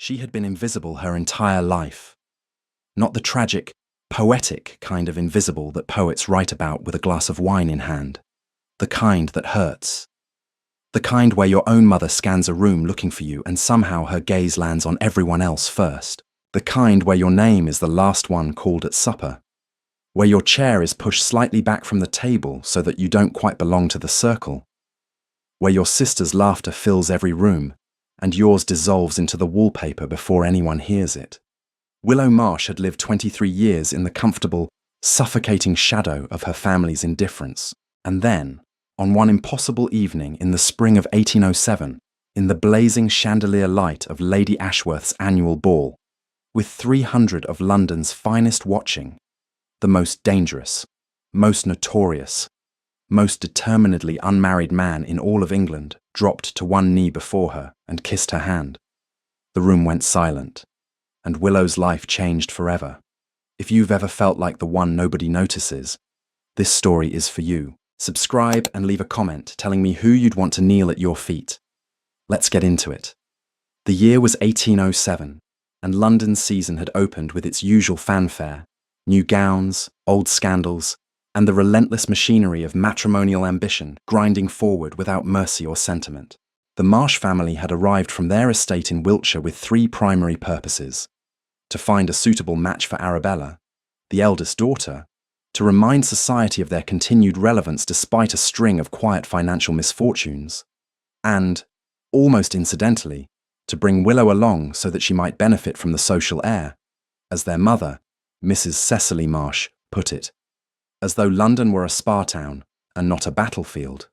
She had been invisible her entire life. Not the tragic, poetic kind of invisible that poets write about with a glass of wine in hand. The kind that hurts. The kind where your own mother scans a room looking for you and somehow her gaze lands on everyone else first. The kind where your name is the last one called at supper. Where your chair is pushed slightly back from the table so that you don't quite belong to the circle. Where your sister's laughter fills every room and yours dissolves into the wallpaper before anyone hears it. Willow Marsh had lived 23 years in the comfortable, suffocating shadow of her family's indifference. And then, on one impossible evening in the spring of 1807, in the blazing chandelier light of Lady Ashworth's annual ball, with 300 of London's finest watching, the most dangerous, most notorious, most determinedly unmarried man in all of England dropped to one knee before her and kissed her hand. The room went silent, and Willow's life changed forever. If you've ever felt like the one nobody notices, this story is for you. Subscribe and leave a comment telling me who you'd want to kneel at your feet. Let's get into it. The year was 1807, and London's season had opened with its usual fanfare, new gowns, old scandals, and the relentless machinery of matrimonial ambition grinding forward without mercy or sentiment. The Marsh family had arrived from their estate in Wiltshire with three primary purposes: to find a suitable match for Arabella, the eldest daughter, to remind society of their continued relevance despite a string of quiet financial misfortunes, and, almost incidentally, to bring Willow along so that she might benefit from the social air, as their mother, Mrs. Cecily Marsh, put it, as though London were a spa town and not a battlefield.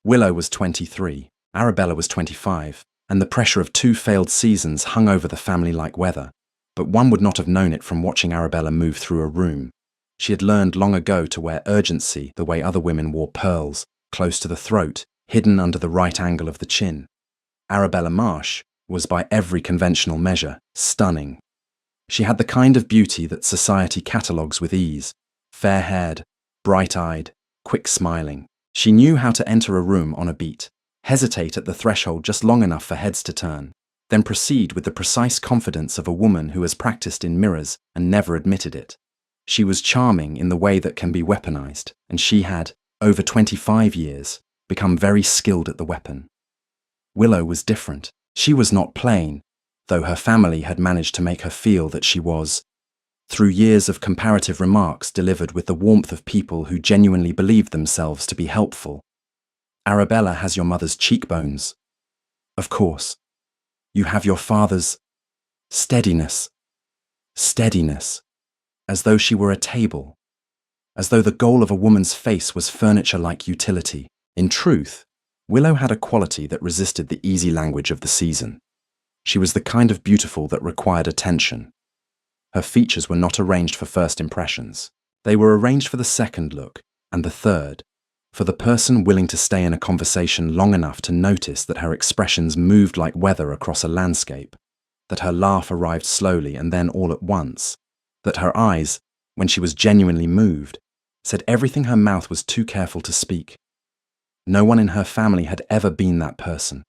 Willow was 23, Arabella was 25, and the pressure of two failed seasons hung over the family like weather, but one would not have known it from watching Arabella move through a room. She had learned long ago to wear urgency the way other women wore pearls, close to the throat, hidden under the right angle of the chin. Arabella Marsh was by every conventional measure stunning. She had the kind of beauty that society catalogues with ease: fair-haired, bright-eyed, quick-smiling. She knew how to enter a room on a beat, hesitate at the threshold just long enough for heads to turn, then proceed with the precise confidence of a woman who has practiced in mirrors and never admitted it. She was charming in the way that can be weaponized, and she had, over 25 years, become very skilled at the weapon. Willow was different. She was not plain, though her family had managed to make her feel that she was, through years of comparative remarks delivered with the warmth of people who genuinely believed themselves to be helpful. Arabella has your mother's cheekbones. Of course. You have your father's steadiness. Steadiness. As though she were a table. As though the goal of a woman's face was furniture-like utility. In truth, Willow had a quality that resisted the easy language of the season. She was the kind of beautiful that required attention. Her features were not arranged for first impressions. They were arranged for the second look, and the third, for the person willing to stay in a conversation long enough to notice that her expressions moved like weather across a landscape, that her laugh arrived slowly and then all at once, that her eyes, when she was genuinely moved, said everything her mouth was too careful to speak. No one in her family had ever been that person,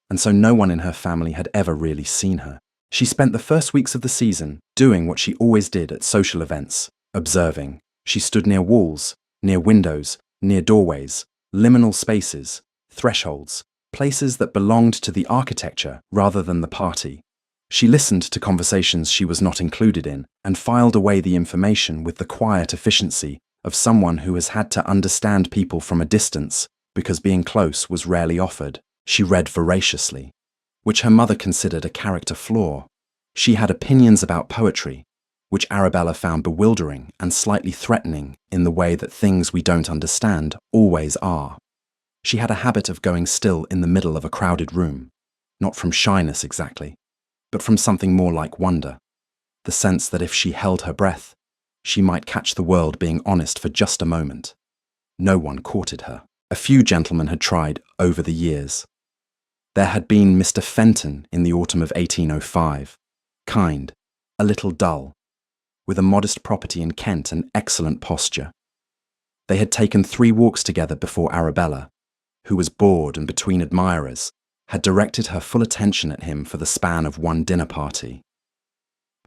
and so no one in her family had ever really seen her. She spent the first weeks of the season doing what she always did at social events, observing. She stood near walls, near windows, near doorways, liminal spaces, thresholds, places that belonged to the architecture rather than the party. She listened to conversations she was not included in and filed away the information with the quiet efficiency of someone who has had to understand people from a distance because being close was rarely offered. She read voraciously, which her mother considered a character flaw. She had opinions about poetry, which Arabella found bewildering and slightly threatening in the way that things we don't understand always are. She had a habit of going still in the middle of a crowded room, not from shyness exactly, but from something more like wonder, the sense that if she held her breath, she might catch the world being honest for just a moment. No one courted her. A few gentlemen had tried over the years. There had been Mr. Fenton in the autumn of 1805, kind, a little dull, with a modest property in Kent and excellent posture. They had taken 3 walks together before Arabella, who was bored and between admirers, had directed her full attention at him for the span of one dinner party.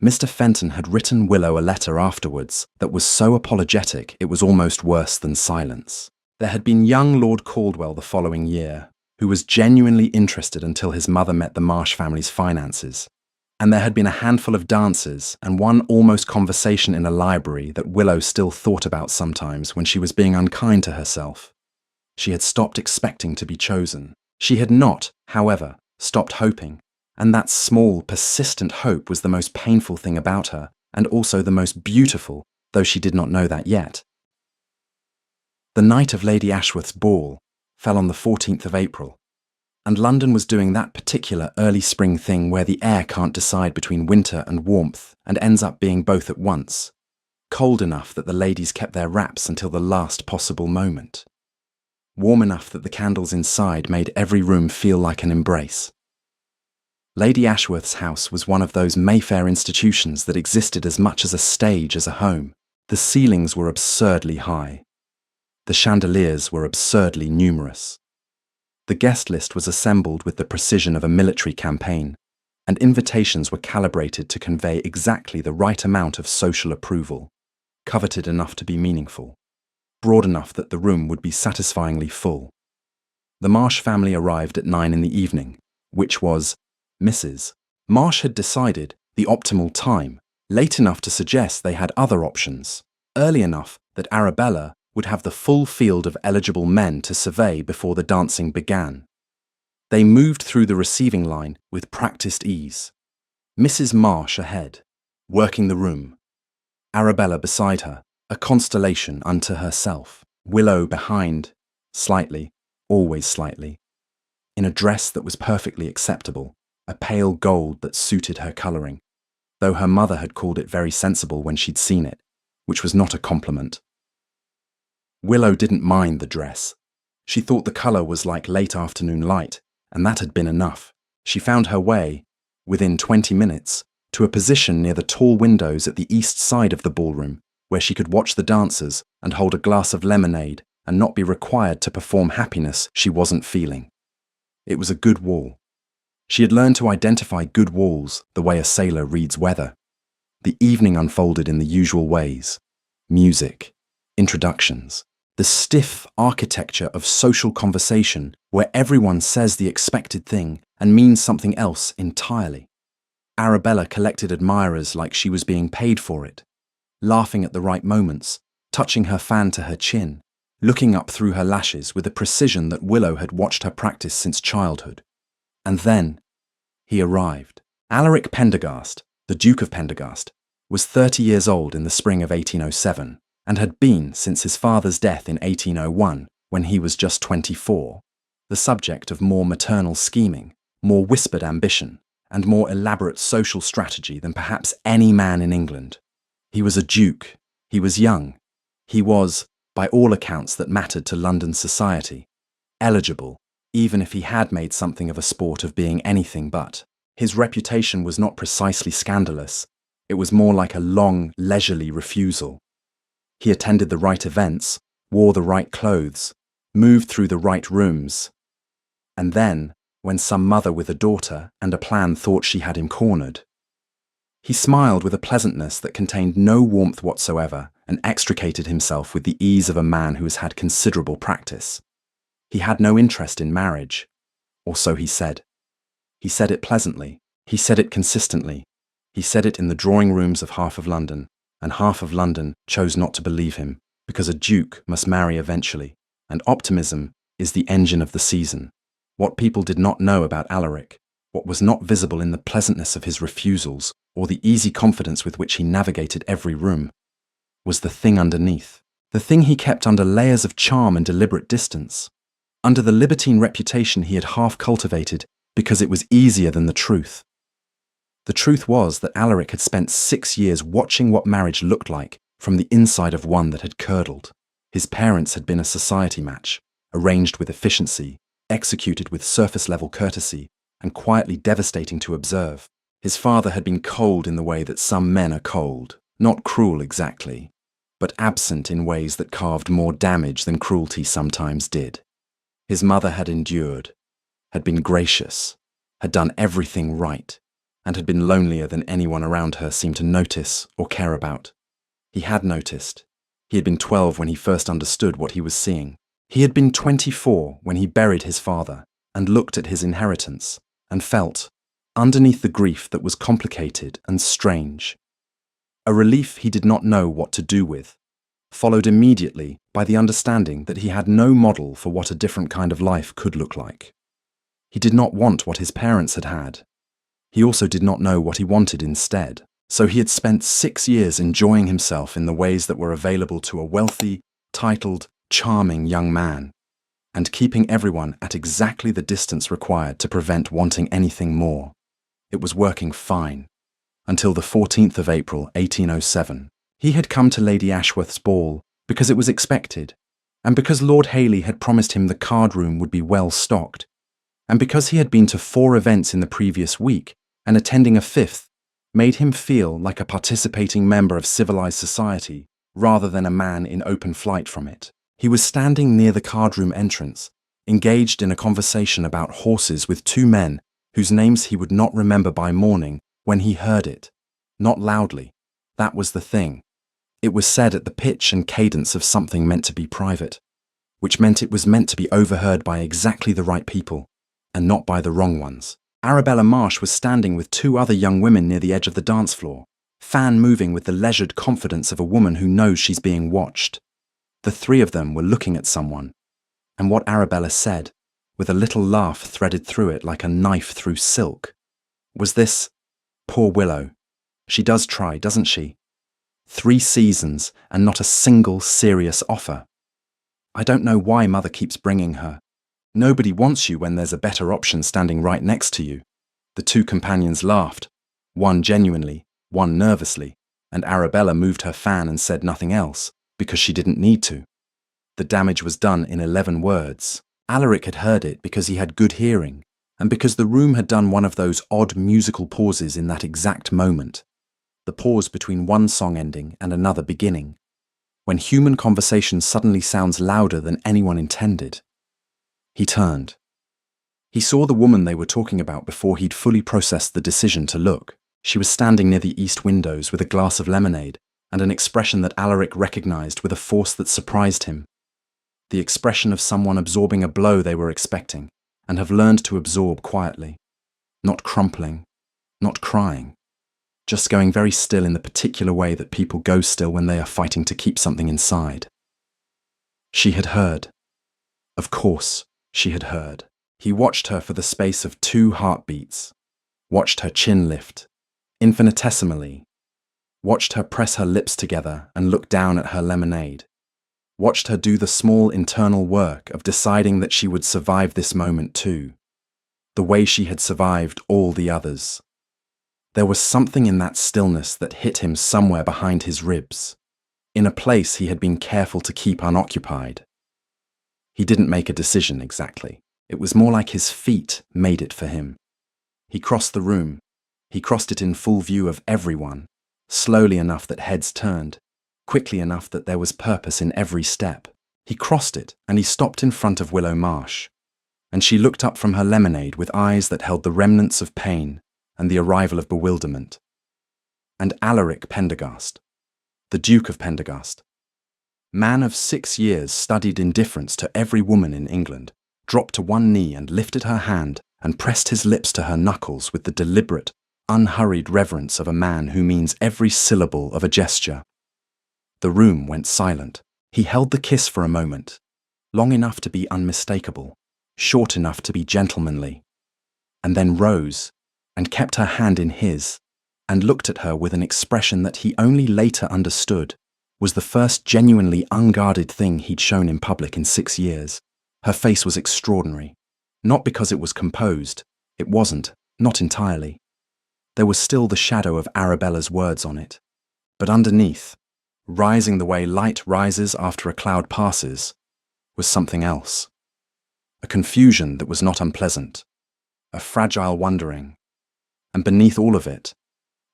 Mr. Fenton had written Willow a letter afterwards that was so apologetic it was almost worse than silence. There had been young Lord Caldwell the following year, who was genuinely interested until his mother met the Marsh family's finances. And there had been a handful of dances and one almost conversation in a library that Willow still thought about sometimes when she was being unkind to herself. She had stopped expecting to be chosen. She had not, however, stopped hoping, and that small, persistent hope was the most painful thing about her, and also the most beautiful, though she did not know that yet. The night of Lady Ashworth's ball fell on the 14th of April, and London was doing that particular early spring thing where the air can't decide between winter and warmth and ends up being both at once, cold enough that the ladies kept their wraps until the last possible moment, warm enough that the candles inside made every room feel like an embrace. Lady Ashworth's house was one of those Mayfair institutions that existed as much as a stage as a home. The ceilings were absurdly high. The chandeliers were absurdly numerous. The guest list was assembled with the precision of a military campaign, and invitations were calibrated to convey exactly the right amount of social approval, coveted enough to be meaningful, broad enough that the room would be satisfyingly full. The Marsh family arrived at 9 in the evening, which was Mrs. Marsh had decided the optimal time, late enough to suggest they had other options, early enough that Arabella would have the full field of eligible men to survey before the dancing began. They moved through the receiving line with practiced ease. Mrs. Marsh ahead, working the room. Arabella beside her, a constellation unto herself. Willow behind, slightly, always slightly, in a dress that was perfectly acceptable, a pale gold that suited her colouring, though her mother had called it very sensible when she'd seen it, which was not a compliment. Willow didn't mind the dress. She thought the colour was like late afternoon light, and that had been enough. She found her way, within 20 minutes, to a position near the tall windows at the east side of the ballroom, where she could watch the dancers and hold a glass of lemonade and not be required to perform happiness she wasn't feeling. It was a good wall. She had learned to identify good walls the way a sailor reads weather. The evening unfolded in the usual ways. Music, introductions, the stiff architecture of social conversation where everyone says the expected thing and means something else entirely. Arabella collected admirers like she was being paid for it, laughing at the right moments, touching her fan to her chin, looking up through her lashes with a precision that Willow had watched her practice since childhood. And then he arrived. Alaric Pendergast, the Duke of Pendergast, was 30 years old in the spring of 1807, and had been, since his father's death in 1801, when he was just 24, the subject of more maternal scheming, more whispered ambition, and more elaborate social strategy than perhaps any man in England. He was a duke, he was young, he was, by all accounts that mattered to London society, eligible, even if he had made something of a sport of being anything but. His reputation was not precisely scandalous, it was more like a long, leisurely refusal. He attended the right events, wore the right clothes, moved through the right rooms. And then, when some mother with a daughter and a plan thought she had him cornered, he smiled with a pleasantness that contained no warmth whatsoever and extricated himself with the ease of a man who has had considerable practice. He had no interest in marriage, or so he said. He said it pleasantly, he said it consistently, he said it in the drawing rooms of half of London, and half of London chose not to believe him, because a duke must marry eventually, and optimism is the engine of the season. What people did not know about Alaric, what was not visible in the pleasantness of his refusals, or the easy confidence with which he navigated every room, was the thing underneath, the thing he kept under layers of charm and deliberate distance, under the libertine reputation he had half cultivated because it was easier than the truth. The truth was that Alaric had spent 6 years watching what marriage looked like from the inside of one that had curdled. His parents had been a society match, arranged with efficiency, executed with surface-level courtesy, and quietly devastating to observe. His father had been cold in the way that some men are cold, not cruel exactly, but absent in ways that carved more damage than cruelty sometimes did. His mother had endured, had been gracious, had done everything right, and had been lonelier than anyone around her seemed to notice or care about. He had noticed. He had been 12 when he first understood what he was seeing. He had been 24 when he buried his father and looked at his inheritance and felt, underneath the grief that was complicated and strange, a relief he did not know what to do with, followed immediately by the understanding that he had no model for what a different kind of life could look like. He did not want what his parents had had. He also did not know what he wanted instead. So he had spent 6 years enjoying himself in the ways that were available to a wealthy, titled, charming young man, and keeping everyone at exactly the distance required to prevent wanting anything more. It was working fine. Until the 14th of April, 1807. He had come to Lady Ashworth's ball because it was expected, and because Lord Hailey had promised him the card room would be well stocked, and because he had been to 4 events in the previous week and attending a 5th, made him feel like a participating member of civilized society rather than a man in open flight from it. He was standing near the card room entrance, engaged in a conversation about horses with 2 men whose names he would not remember by morning, when he heard it. Not loudly. That was the thing. It was said at the pitch and cadence of something meant to be private, which meant it was meant to be overheard by exactly the right people, and not by the wrong ones. Arabella Marsh was standing with 2 other young women near the edge of the dance floor, fan moving with the leisured confidence of a woman who knows she's being watched. The 3 of them were looking at someone, and what Arabella said, with a little laugh threaded through it like a knife through silk, was this: "Poor Willow. She does try, doesn't she? 3 seasons and not a single serious offer. I don't know why Mother keeps bringing her. Nobody wants you when there's a better option standing right next to you." The 2 companions laughed, one genuinely, one nervously, and Arabella moved her fan and said nothing else, because she didn't need to. The damage was done in 11 words. Alaric had heard it because he had good hearing, and because the room had done one of those odd musical pauses in that exact moment. The pause between one song ending and another beginning, when human conversation suddenly sounds louder than anyone intended. He turned. He saw the woman they were talking about before he'd fully processed the decision to look. She was standing near the east windows with a glass of lemonade and an expression that Alaric recognized with a force that surprised him. The expression of someone absorbing a blow they were expecting and have learned to absorb quietly. Not crumpling, not crying, just going very still in the particular way that people go still when they are fighting to keep something inside. She had heard. Of course, she had heard. He watched her for the space of 2 heartbeats, watched her chin lift, infinitesimally, watched her press her lips together and look down at her lemonade, watched her do the small internal work of deciding that she would survive this moment too, the way she had survived all the others. There was something in that stillness that hit him somewhere behind his ribs, in a place he had been careful to keep unoccupied. He didn't make a decision exactly. It was more like his feet made it for him. He crossed the room. He crossed it in full view of everyone, slowly enough that heads turned, quickly enough that there was purpose in every step. He crossed it, and he stopped in front of Willow Marsh, and she looked up from her lemonade with eyes that held the remnants of pain and the arrival of bewilderment. And Alaric Pendergast, the Duke of Pendergast, man of 6 years studied indifference to every woman in England, dropped to one knee and lifted her hand and pressed his lips to her knuckles with the deliberate, unhurried reverence of a man who means every syllable of a gesture. The room went silent. He held the kiss for a moment, long enough to be unmistakable, short enough to be gentlemanly, and then rose and kept her hand in his and looked at her with an expression that he only later understood was the first genuinely unguarded thing he'd shown in public in 6 years. Her face was extraordinary. Not because it was composed. It wasn't, not entirely. There was still the shadow of Arabella's words on it. But underneath, rising the way light rises after a cloud passes, was something else. A confusion that was not unpleasant. A fragile wondering. And beneath all of it,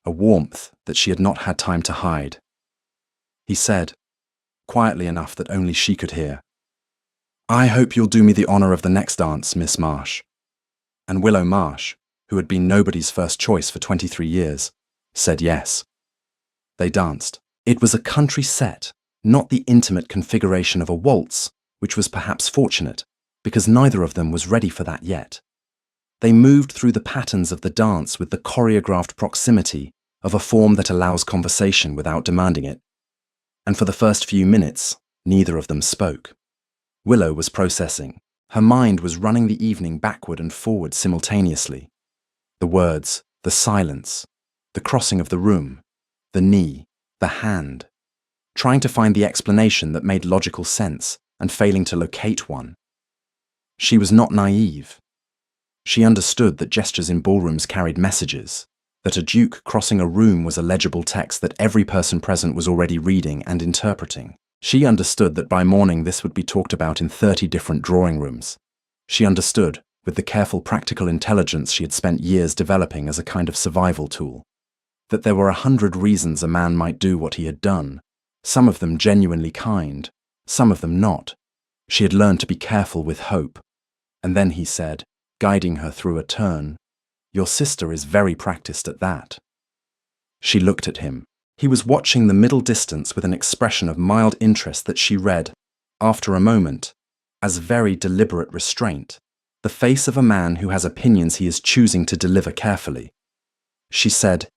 a warmth that she had not had time to hide. He said, quietly enough that only she could hear, "I hope you'll do me the honour of the next dance, Miss Marsh." And Willow Marsh, who had been nobody's first choice for 23 years, said yes. They danced. It was a country set, not the intimate configuration of a waltz, which was perhaps fortunate, because neither of them was ready for that yet. They moved through the patterns of the dance with the choreographed proximity of a form that allows conversation without demanding it. And for the first few minutes, neither of them spoke. Willow was processing. Her mind was running the evening backward and forward simultaneously. The words, the silence, the crossing of the room, the knee, the hand, trying to find the explanation that made logical sense and failing to locate one. She was not naive. She understood that gestures in ballrooms carried messages, that a duke crossing a room was a legible text that every person present was already reading and interpreting. She understood that by morning this would be talked about in 30 different drawing rooms. She understood, with the careful practical intelligence she had spent years developing as a kind of survival tool, that there were 100 reasons a man might do what he had done, some of them genuinely kind, some of them not. She had learned to be careful with hope. And then he said, guiding her through a turn, "Your sister is very practiced at that." She looked at him. He was watching the middle distance with an expression of mild interest that she read, after a moment, as very deliberate restraint, the face of a man who has opinions he is choosing to deliver carefully. She said,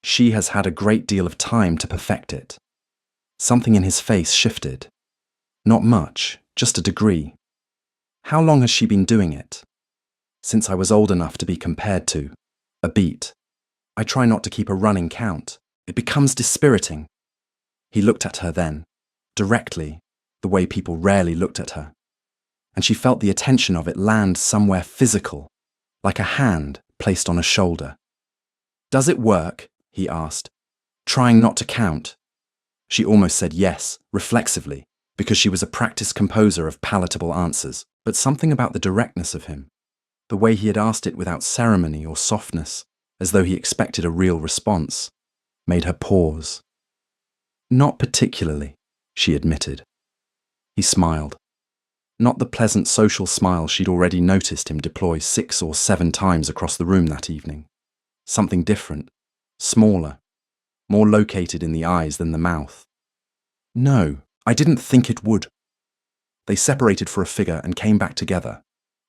"She has had a great deal of time to perfect it." Something in his face shifted. "Not much, just a degree." "How long has she been doing it?" "Since I was old enough to be compared to. A beat. I try not to keep a running count. It becomes dispiriting." He looked at her then, directly, the way people rarely looked at her. And she felt the attention of it land somewhere physical, like a hand placed on a shoulder. "Does it work?" he asked, trying not to count. She almost said yes, reflexively, because she was a practiced composer of palatable answers, but something about the directness of him, the way he had asked it without ceremony or softness, as though he expected a real response, made her pause. "Not particularly," she admitted. He smiled. Not the pleasant social smile she'd already noticed him deploy 6 or 7 times across the room that evening. Something different, smaller, more located in the eyes than the mouth. "No, I didn't think it would." They separated for a figure and came back together,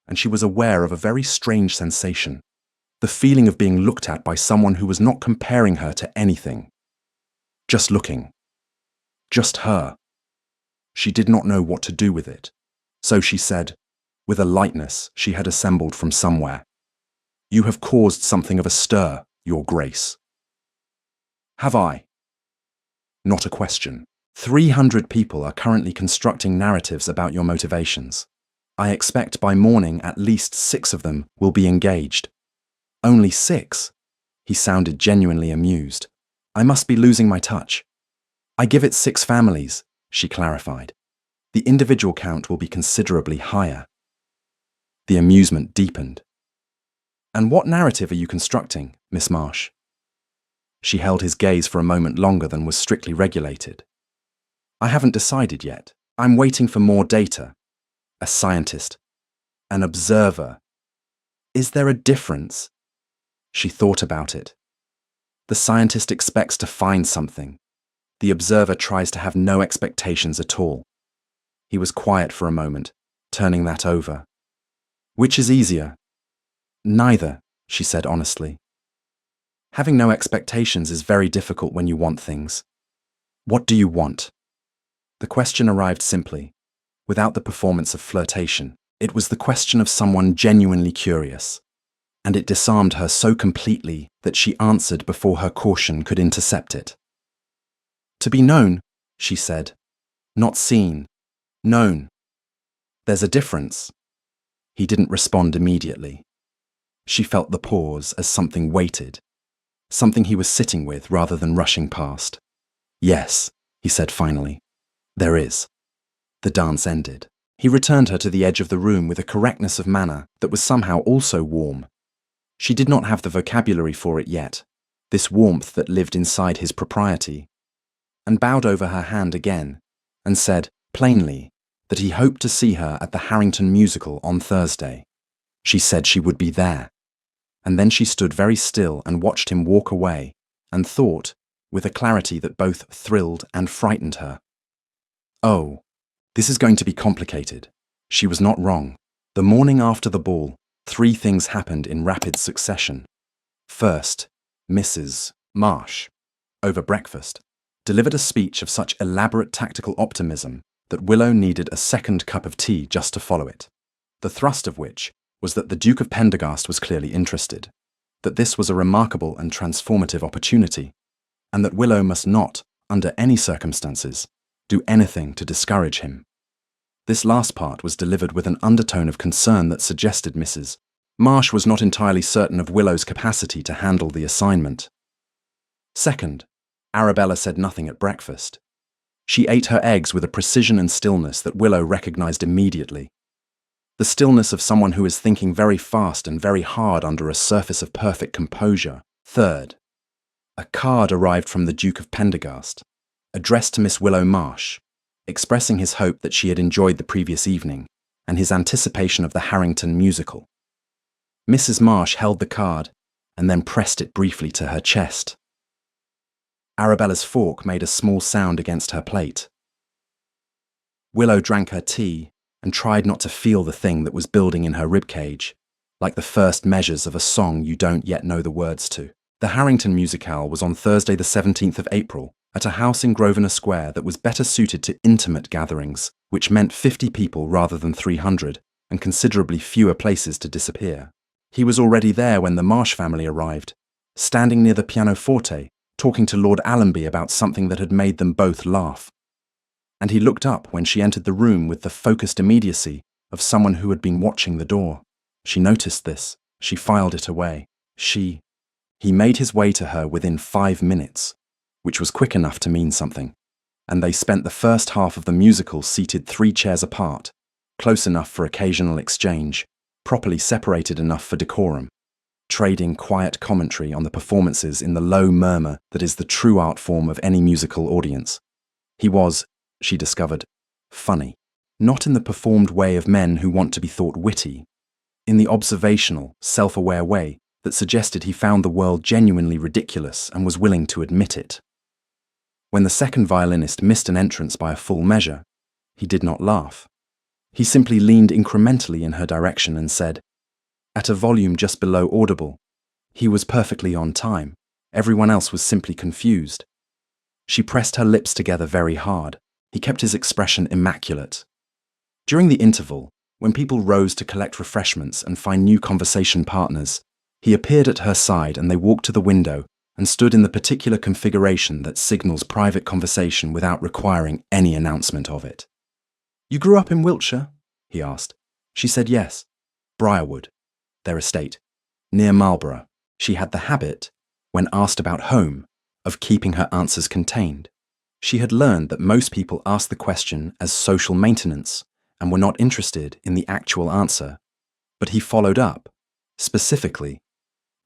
and she was aware of a very strange sensation, the feeling of being looked at by someone who was not comparing her to anything. Just looking. Just her. She did not know what to do with it, so she said, with a lightness she had assembled from somewhere, "You have caused something of a stir, Your Grace." "Have I?" Not a question. 300 people are currently constructing narratives about your motivations. I expect by morning at least 6 of them will be engaged. "Only 6? He sounded genuinely amused. "I must be losing my touch." "I give it 6 families," she clarified. "The individual count will be considerably higher." The amusement deepened. "And what narrative are you constructing, Miss Marsh?" She held his gaze for a moment longer than was strictly regulated. "I haven't decided yet. I'm waiting for more data. A scientist. An observer. Is there a difference?" She thought about it. The scientist expects to find something. The observer tries to have no expectations at all. He was quiet for a moment, turning that over. "Which is easier?" "Neither," she said honestly. "Having no expectations is very difficult when you want things. What do you want?" The question arrived simply, without the performance of flirtation. It was the question of someone genuinely curious, and it disarmed her so completely that she answered before her caution could intercept it. "To be known," she said. "Not seen. Known. There's a difference." He didn't respond immediately. She felt the pause as something weighted, something he was sitting with rather than rushing past. "Yes," he said finally. "There is." The dance ended. He returned her to the edge of the room with a correctness of manner that was somehow also warm. She did not have the vocabulary for it yet, this warmth that lived inside his propriety, and bowed over her hand again, and said, plainly, that he hoped to see her at the Harrington musical on Thursday. She said she would be there. And then she stood very still and watched him walk away, and thought, with a clarity that both thrilled and frightened her, "Oh, this is going to be complicated." She was not wrong. The morning after the ball, 3 things happened in rapid succession. First, Mrs. Marsh, over breakfast, delivered a speech of such elaborate tactical optimism that Willow needed a second cup of tea just to follow it. The thrust of which was that the Duke of Pendergast was clearly interested, that this was a remarkable and transformative opportunity, and that Willow must not, under any circumstances, do anything to discourage him. This last part was delivered with an undertone of concern that suggested Mrs. Marsh was not entirely certain of Willow's capacity to handle the assignment. Second, Arabella said nothing at breakfast. She ate her eggs with a precision and stillness that Willow recognized immediately. The stillness of someone who is thinking very fast and very hard under a surface of perfect composure. Third, a card arrived from the Duke of Pendergast, addressed to Miss Willow Marsh, expressing his hope that she had enjoyed the previous evening and his anticipation of the Harrington musical. Mrs. Marsh held the card and then pressed it briefly to her chest. Arabella's fork made a small sound against her plate. Willow drank her tea and tried not to feel the thing that was building in her ribcage, like the first measures of a song you don't yet know the words to. The Harrington musicale was on Thursday the 17th of April at a house in Grosvenor Square that was better suited to intimate gatherings, which meant 50 people rather than 300, and considerably fewer places to disappear. He was already there when the Marsh family arrived, standing near the pianoforte, talking to Lord Allenby about something that had made them both laugh. And he looked up when she entered the room with the focused immediacy of someone who had been watching the door. She noticed this. She filed it away. He made his way to her within 5 minutes, which was quick enough to mean something, and they spent the first half of the musical seated 3 chairs apart, close enough for occasional exchange, properly separated enough for decorum, trading quiet commentary on the performances in the low murmur that is the true art form of any musical audience. He was, she discovered, funny, not in the performed way of men who want to be thought witty, in the observational, self-aware way that suggested he found the world genuinely ridiculous and was willing to admit it. When the second violinist missed an entrance by a full measure, he did not laugh. He simply leaned incrementally in her direction and said, at a volume just below audible, he was perfectly on time. Everyone else was simply confused. She pressed her lips together very hard. He kept his expression immaculate. During the interval, when people rose to collect refreshments and find new conversation partners, he appeared at her side and they walked to the window and stood in the particular configuration that signals private conversation without requiring any announcement of it. "You grew up in Wiltshire?" he asked. She said yes. Briarwood, their estate, near Marlborough. She had the habit, when asked about home, of keeping her answers contained. She had learned that most people asked the question as social maintenance and were not interested in the actual answer, but he followed up, specifically,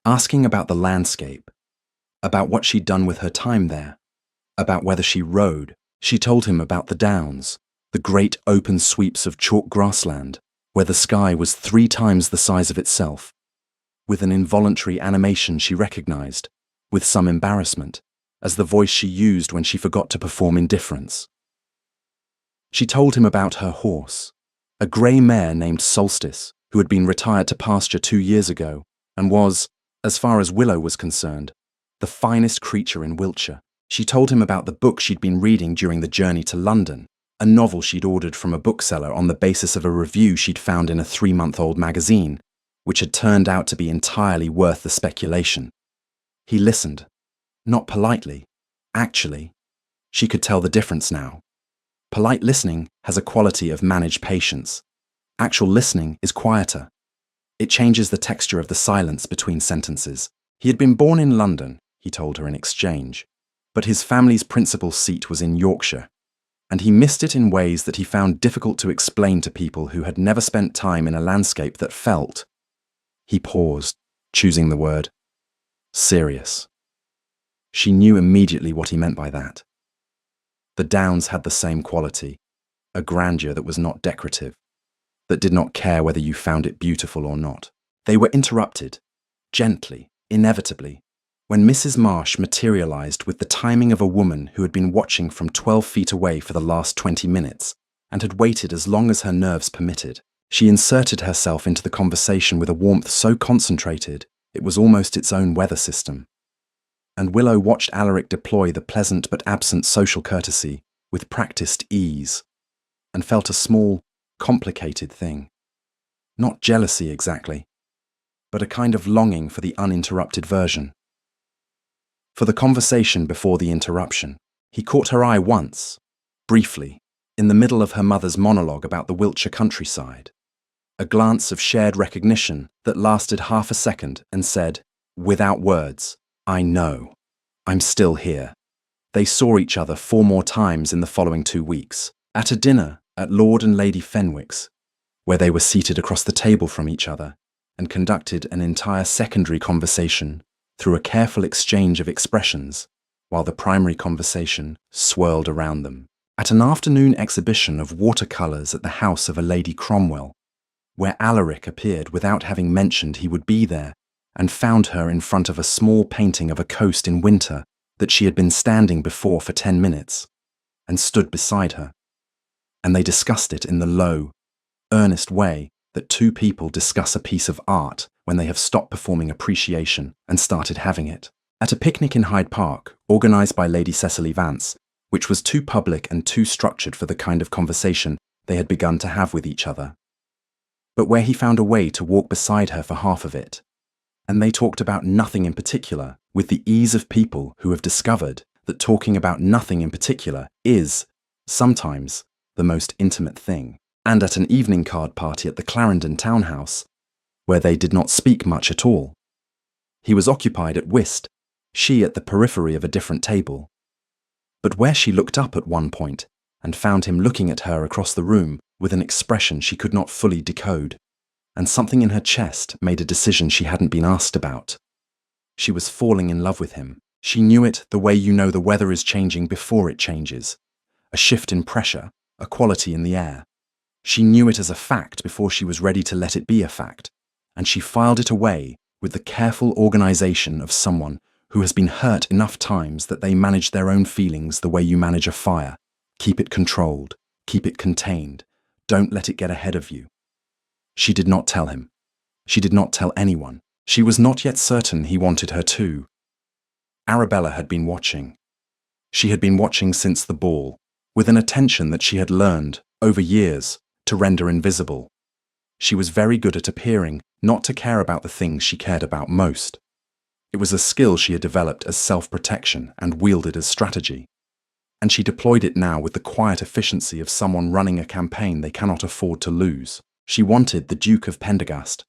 asking about the landscape, about what she'd done with her time there, about whether she rode. She told him about the downs, the great open sweeps of chalk grassland, where the sky was 3 times the size of itself. With an involuntary animation she recognized, with some embarrassment, as the voice she used when she forgot to perform indifference. She told him about her horse, a grey mare named Solstice, who had been retired to pasture 2 years ago, and was, as far as Willow was concerned, the finest creature in Wiltshire. She told him about the book she'd been reading during the journey to London, a novel she'd ordered from a bookseller on the basis of a review she'd found in a 3-month-old magazine, which had turned out to be entirely worth the speculation. He listened. Not politely. Actually, she could tell the difference now. Polite listening has a quality of managed patience. Actual listening is quieter. It changes the texture of the silence between sentences. He had been born in London, he told her in exchange, but his family's principal seat was in Yorkshire, and he missed it in ways that he found difficult to explain to people who had never spent time in a landscape that felt, he paused, choosing the word, serious. She knew immediately what he meant by that. The downs had the same quality, a grandeur that was not decorative. that did not care whether you found it beautiful or not. They were interrupted, gently, inevitably, when Mrs. Marsh materialized with the timing of a woman who had been watching from 12 feet away for the last 20 minutes and had waited as long as her nerves permitted. She inserted herself into the conversation with a warmth so concentrated it was almost its own weather system. And Willow watched Alaric deploy the pleasant but absent social courtesy with practiced ease, and felt a small, complicated thing. Not jealousy exactly, but a kind of longing for the uninterrupted version. For the conversation before the interruption, he caught her eye once, briefly, in the middle of her mother's monologue about the Wiltshire countryside. A glance of shared recognition that lasted half a second and said, without words, I know. I'm still here. They saw each other 4 more times in the following 2 weeks, at a dinner at Lord and Lady Fenwick's, where they were seated across the table from each other and conducted an entire secondary conversation through a careful exchange of expressions, while the primary conversation swirled around them. At an afternoon exhibition of watercolours at the house of a Lady Cromwell, where Alaric appeared without having mentioned he would be there, and found her in front of a small painting of a coast in winter that she had been standing before for 10 minutes, and stood beside her. And they discussed it in the low, earnest way that 2 people discuss a piece of art when they have stopped performing appreciation and started having it. At a picnic in Hyde Park, organised by Lady Cecily Vance, which was too public and too structured for the kind of conversation they had begun to have with each other, but where he found a way to walk beside her for half of it, and they talked about nothing in particular with the ease of people who have discovered that talking about nothing in particular is, sometimes, the most intimate thing. And at an evening card party at the Clarendon townhouse, where they did not speak much at all. He was occupied at whist, she at the periphery of a different table. But where she looked up at one point and found him looking at her across the room with an expression she could not fully decode, and something in her chest made a decision she hadn't been asked about. She was falling in love with him. She knew it the way you know the weather is changing before it changes. A shift in pressure, a quality in the air. She knew it as a fact before she was ready to let it be a fact, and she filed it away with the careful organization of someone who has been hurt enough times that they manage their own feelings the way you manage a fire. Keep it controlled, keep it contained, don't let it get ahead of you. She did not tell him. She did not tell anyone. She was not yet certain he wanted her to. Arabella had been watching. She had been watching since the ball, with an attention that she had learned, over years, to render invisible. She was very good at appearing not to care about the things she cared about most. It was a skill she had developed as self-protection and wielded as strategy. And she deployed it now with the quiet efficiency of someone running a campaign they cannot afford to lose. She wanted the Duke of Pendergast.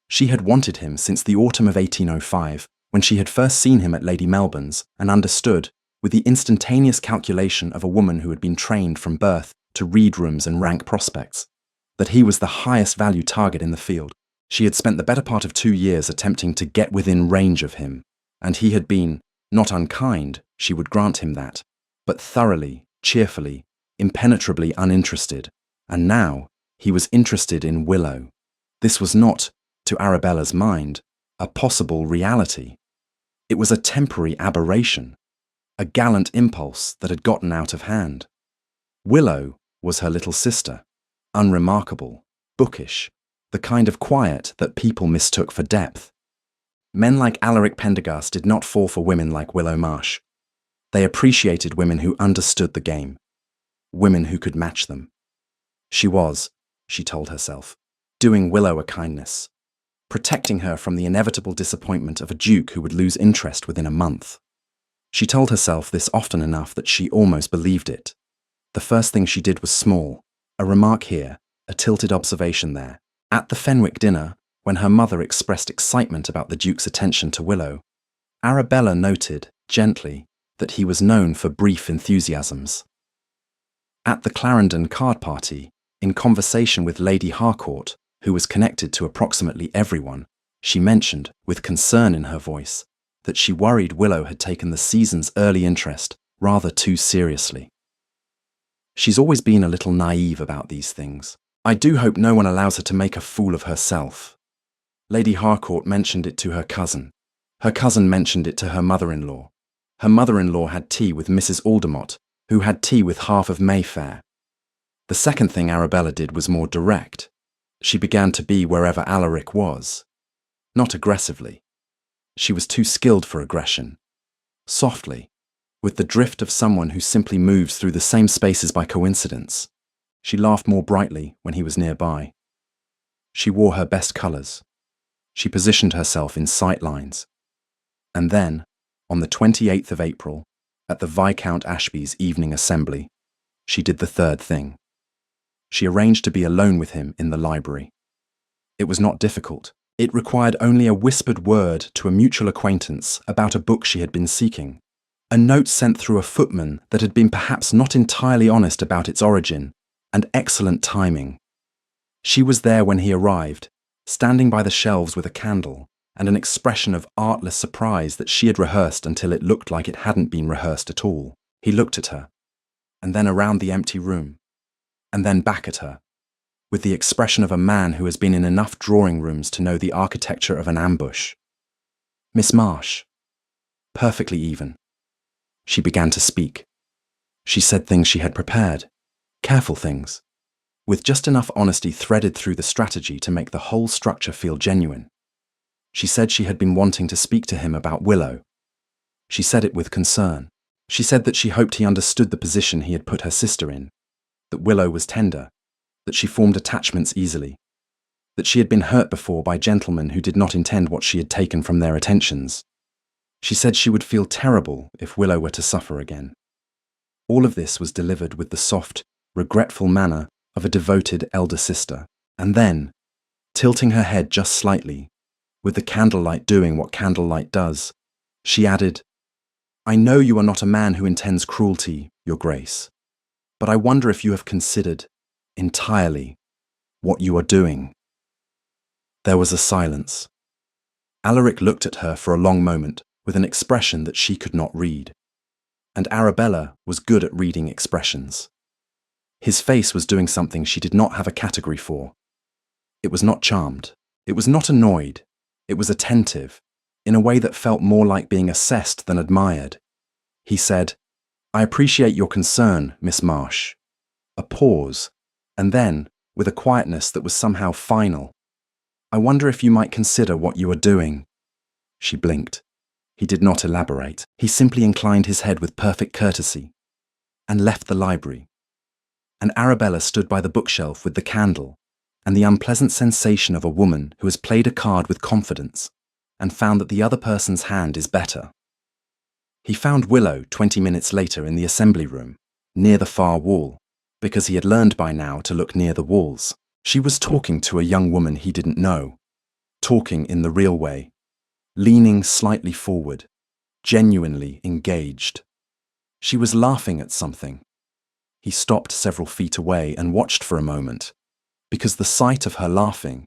She had wanted him since the autumn of 1805, when she had first seen him at Lady Melbourne's and understood, with the instantaneous calculation of a woman who had been trained from birth to read rooms and rank prospects, that he was the highest value target in the field. She had spent the better part of 2 years attempting to get within range of him, and he had been, not unkind, she would grant him that, but thoroughly, cheerfully, impenetrably uninterested, and now he was interested in Willow. This was not, to Arabella's mind, a possible reality. It was a temporary aberration, a gallant impulse that had gotten out of hand. Willow was her little sister, unremarkable, bookish, the kind of quiet that people mistook for depth. Men like Alaric Pendergast did not fall for women like Willow Marsh. They appreciated women who understood the game, women who could match them. She was, she told herself, doing Willow a kindness, protecting her from the inevitable disappointment of a duke who would lose interest within a month. She told herself this often enough that she almost believed it. The first thing she did was small, a remark here, a tilted observation there. At the Fenwick dinner, when her mother expressed excitement about the Duke's attention to Willow, Arabella noted, gently, that he was known for brief enthusiasms. At the Clarendon card party, in conversation with Lady Harcourt, who was connected to approximately everyone, she mentioned, with concern in her voice, that she worried Willow had taken the season's early interest rather too seriously. She's always been a little naive about these things. I do hope no one allows her to make a fool of herself. Lady Harcourt mentioned it to her cousin. Her cousin mentioned it to her mother-in-law. Her mother-in-law had tea with Mrs. Aldermot, who had tea with half of Mayfair. The second thing Arabella did was more direct. She began to be wherever Alaric was. Not aggressively. She was too skilled for aggression. Softly, with the drift of someone who simply moves through the same spaces by coincidence. She laughed more brightly when he was nearby. She wore her best colours. She positioned herself in sight lines. And then, on the 28th of April, at the Viscount Ashby's evening assembly, she did the third thing. She arranged to be alone with him in the library. It was not difficult. It required only a whispered word to a mutual acquaintance about a book she had been seeking, a note sent through a footman that had been perhaps not entirely honest about its origin, and excellent timing. She was there when he arrived, standing by the shelves with a candle and an expression of artless surprise that she had rehearsed until it looked like it hadn't been rehearsed at all. He looked at her, and then around the empty room, and then back at her, with the expression of a man who has been in enough drawing rooms to know the architecture of an ambush. Miss Marsh. Perfectly even. She began to speak. She said things she had prepared, careful things, with just enough honesty threaded through the strategy to make the whole structure feel genuine. She said she had been wanting to speak to him about Willow. She said it with concern. She said that she hoped he understood the position he had put her sister in, that Willow was tender, that she formed attachments easily, that she had been hurt before by gentlemen who did not intend what she had taken from their attentions. She said she would feel terrible if Willow were to suffer again. All of this was delivered with the soft, regretful manner of a devoted elder sister. And then, tilting her head just slightly, with the candlelight doing what candlelight does, she added, "I know you are not a man who intends cruelty, Your Grace, but I wonder if you have considered, entirely, what you are doing." There was a silence. Alaric looked at her for a long moment with an expression that she could not read. And Arabella was good at reading expressions. His face was doing something she did not have a category for. It was not charmed. It was not annoyed. It was attentive, in a way that felt more like being assessed than admired. He said, "I appreciate your concern, Miss Marsh." A pause, and then, with a quietness that was somehow final, "I wonder if you might consider what you are doing." She blinked. He did not elaborate. He simply inclined his head with perfect courtesy and left the library. And Arabella stood by the bookshelf with the candle and the unpleasant sensation of a woman who has played a card with confidence and found that the other person's hand is better. He found Willow 20 minutes later in the assembly room, near the far wall, because he had learned by now to look near the walls. She was talking to a young woman he didn't know, talking in the real way, leaning slightly forward, genuinely engaged. She was laughing at something. He stopped several feet away and watched for a moment, because the sight of her laughing,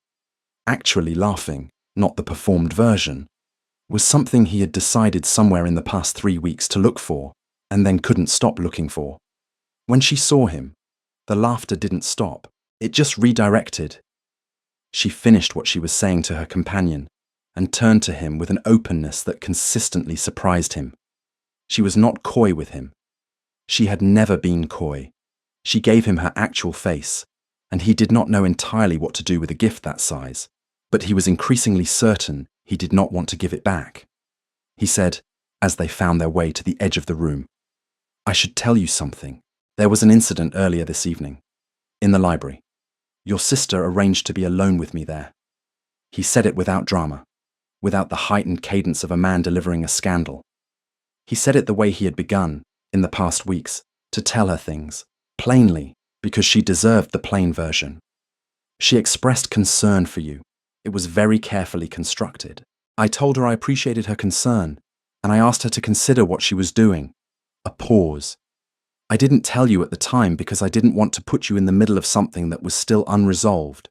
actually laughing, not the performed version, was something he had decided somewhere in the past 3 weeks to look for, and then couldn't stop looking for. When she saw him, the laughter didn't stop. It just redirected. She finished what she was saying to her companion and turned to him with an openness that consistently surprised him. She was not coy with him. She had never been coy. She gave him her actual face, and he did not know entirely what to do with a gift that size, but he was increasingly certain he did not want to give it back. He said, as they found their way to the edge of the room, "I should tell you something. There was an incident earlier this evening, in the library. Your sister arranged to be alone with me there." He said it without drama, without the heightened cadence of a man delivering a scandal. He said it the way he had begun, in the past weeks, to tell her things, plainly, because she deserved the plain version. She expressed concern for you. It was very carefully constructed. I told her I appreciated her concern, and I asked her to consider what she was doing. A pause. "I didn't tell you at the time because I didn't want to put you in the middle of something that was still unresolved.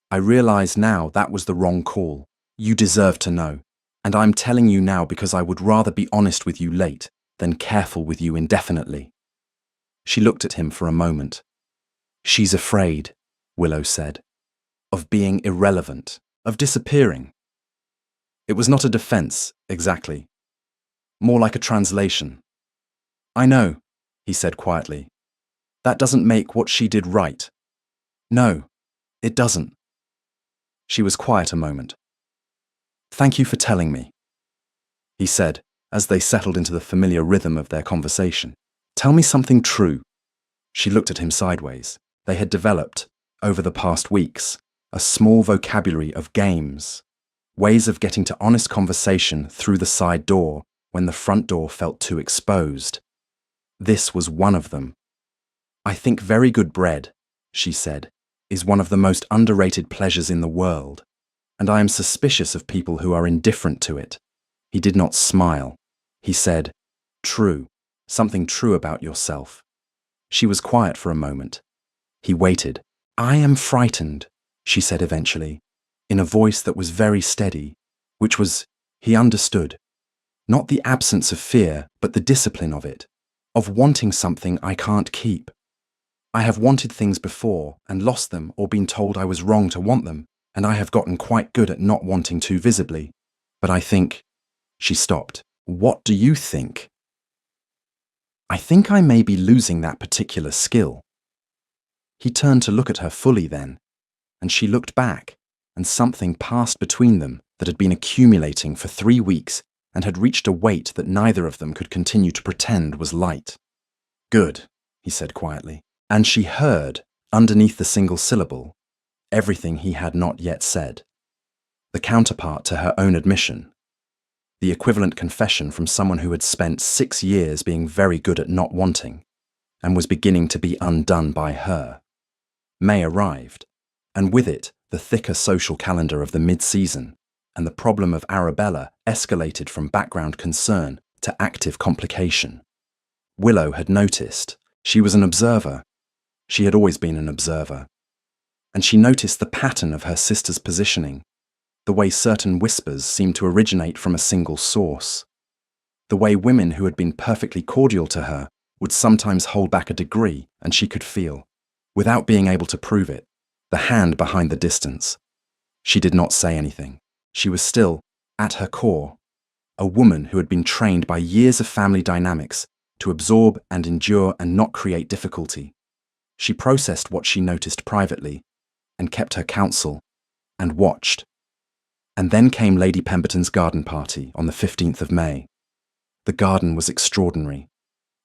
I realize now that was the wrong call. You deserve to know. And I'm telling you now because I would rather be honest with you late than careful with you indefinitely." She looked at him for a moment. "She's afraid." Willow said. Of being irrelevant, of disappearing. It was not a defense, exactly. More like a translation. I know, he said quietly. That doesn't make what she did right. No, it doesn't. She was quiet a moment. Thank you for telling me, he said, as they settled into the familiar rhythm of their conversation. Tell me something true. She looked at him sideways. They had developed, over the past weeks, a small vocabulary of games, ways of getting to honest conversation through the side door when the front door felt too exposed. This was one of them. I think very good bread, she said, is one of the most underrated pleasures in the world, and I am suspicious of people who are indifferent to it. He did not smile. He said, True, something true about yourself. She was quiet for a moment. He waited. I am frightened, she said eventually, in a voice that was very steady, which was, he understood. Not the absence of fear, but the discipline of it, of wanting something I can't keep. I have wanted things before and lost them or been told I was wrong to want them, and I have gotten quite good at not wanting too visibly. But I think... She stopped. What do you think? I think I may be losing that particular skill. He turned to look at her fully then, and she looked back, and something passed between them that had been accumulating for 3 weeks and had reached a weight that neither of them could continue to pretend was light. Good, he said quietly, and she heard, underneath the single syllable, everything he had not yet said. The counterpart to her own admission. The equivalent confession from someone who had spent 6 years being very good at not wanting, and was beginning to be undone by her. May arrived, and with it the thicker social calendar of the mid-season, and the problem of Arabella escalated from background concern to active complication. Willow had noticed. She was an observer. She had always been an observer. And she noticed the pattern of her sister's positioning, the way certain whispers seemed to originate from a single source, the way women who had been perfectly cordial to her would sometimes hold back a degree, and she could feel, without being able to prove it, the hand behind the distance. She did not say anything. She was still, at her core, a woman who had been trained by years of family dynamics to absorb and endure and not create difficulty. She processed what she noticed privately, and kept her counsel, and watched. And then came Lady Pemberton's garden party on the 15th of May. The garden was extraordinary.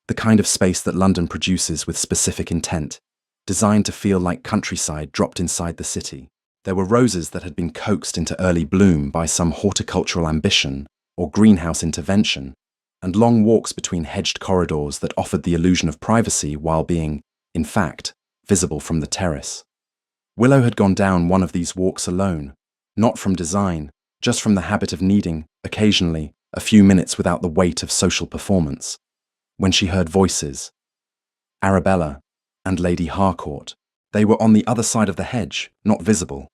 The kind of space that London produces with specific intent, designed to feel like countryside dropped inside the city. There were roses that had been coaxed into early bloom by some horticultural ambition or greenhouse intervention, and long walks between hedged corridors that offered the illusion of privacy while being, in fact, visible from the terrace. Willow had gone down one of these walks alone, not from design, just from the habit of needing, occasionally, a few minutes without the weight of social performance, when she heard voices. Arabella and Lady Harcourt. They were on the other side of the hedge, not visible,